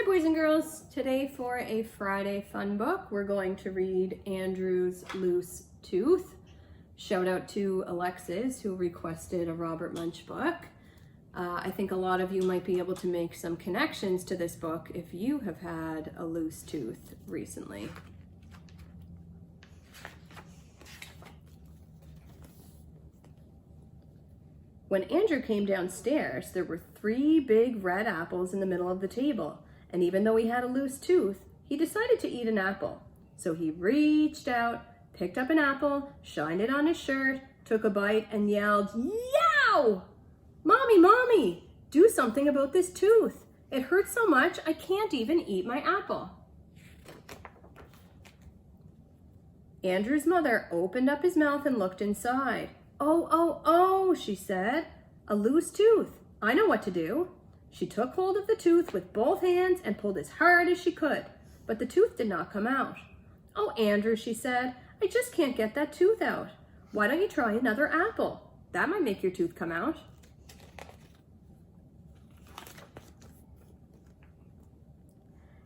boys and girls. Today for a Friday fun book, we're going to read Andrew's Loose Tooth. Shout out to Alexis who requested a Robert Munsch book. I think a lot of you might be able to make some connections to this book if you have had a loose tooth recently. When Andrew came downstairs, there were 3 big red apples in the middle of the table, and even though he had a loose tooth, he decided to eat an apple. So he reached out, picked up an apple, shined it on his shirt, took a bite, and yelled, "Yow! Mommy, Mommy, do something about this tooth. It hurts so much I can't even eat my apple." Andrew's mother opened up his mouth and looked inside. Oh, she said, "A loose tooth. I know what to do." She took hold of the tooth with both hands and pulled as hard as she could, but the tooth did not come out. "Oh, Andrew," she said, "I just can't get that tooth out. Why don't you try another apple? That might make your tooth come out."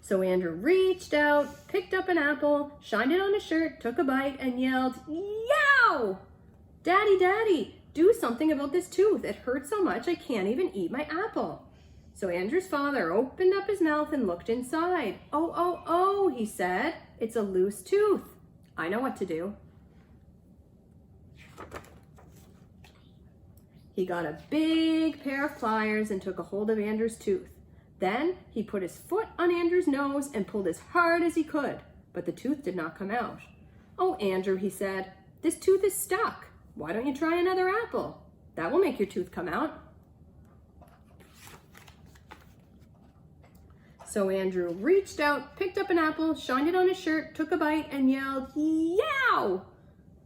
So Andrew reached out, picked up an apple, shined it on his shirt, took a bite, and yelled, "Yow! Daddy, Daddy, do something about this tooth. It hurts so much I can't even eat my apple." So Andrew's father opened up his mouth and looked inside. Oh, he said, "It's a loose tooth. I know what to do." He got a big pair of pliers and took a hold of Andrew's tooth. Then he put his foot on Andrew's nose and pulled as hard as he could, but the tooth did not come out. "Oh, Andrew," he said, "this tooth is stuck. Why don't you try another apple? That will make your tooth come out." So Andrew reached out, picked up an apple, shined it on his shirt, took a bite, and yelled, "Yow!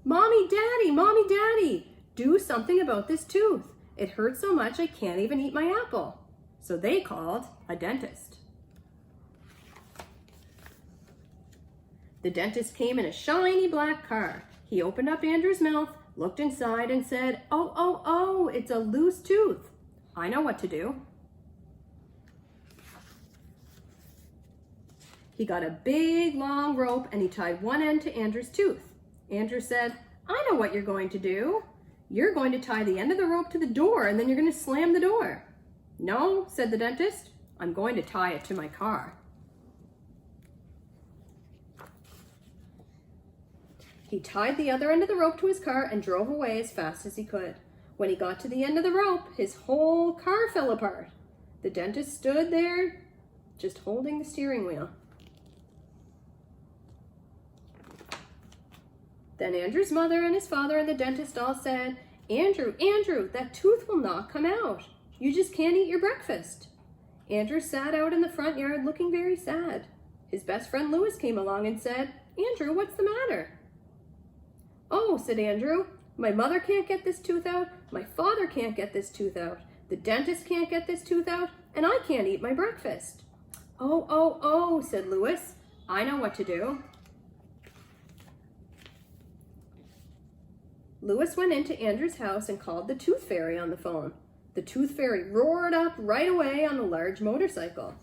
Mommy, Daddy, do something about this tooth. It hurts so much I can't even eat my apple." So they called a dentist. The dentist came in a shiny black car. He opened up Andrew's mouth, looked inside, and said, Oh, it's a loose tooth. I know what to do." He got a big long rope and he tied one end to Andrew's tooth. Andrew said, "I know what you're going to do. You're going to tie the end of the rope to the door and then you're going to slam the door." "No," said the dentist, "I'm going to tie it to my car." He tied the other end of the rope to his car and drove away as fast as he could. When he got to the end of the rope, his whole car fell apart. The dentist stood there, just holding the steering wheel. Then Andrew's mother and his father and the dentist all said, Andrew, that tooth will not come out. You just can't eat your breakfast." Andrew sat out in the front yard looking very sad. His best friend Louis came along and said, "Andrew, what's the matter?" "Oh," said Andrew, "my mother can't get this tooth out, my father can't get this tooth out, the dentist can't get this tooth out, and I can't eat my breakfast." Oh, said Louis, "I know what to do." Louis went into Andrew's house and called the Tooth Fairy on the phone. The Tooth Fairy roared up right away on a large motorcycle.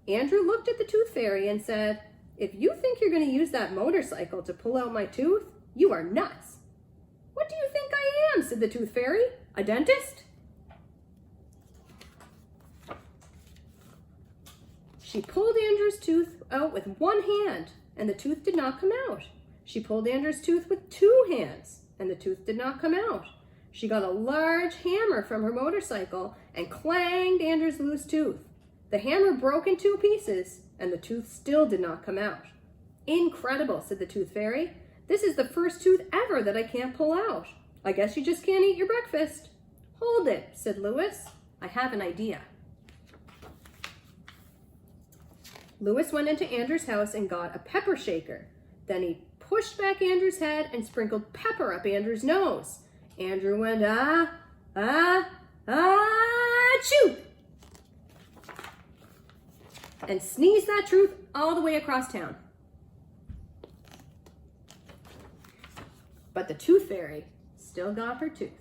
Andrew looked at the Tooth Fairy and said, "If you think you're going to use that motorcycle to pull out my tooth, you are nuts." "What do you think I am?" said the Tooth Fairy. "A dentist?" She pulled Andrew's tooth out with one hand, and the tooth did not come out. She pulled Andrew's tooth with 2 hands, and the tooth did not come out. She got a large hammer from her motorcycle and clanged Andrew's loose tooth. The hammer broke in 2 pieces, and the tooth still did not come out. "Incredible," said the Tooth Fairy. "This is the first tooth ever that I can't pull out. I guess you just can't eat your breakfast." "Hold it," said Louis. "I have an idea." Louis went into Andrew's house and got a pepper shaker. Then he pushed back Andrew's head and sprinkled pepper up Andrew's nose. Andrew went, achoo! And sneezed that truth all the way across town. But the Tooth Fairy still got her tooth.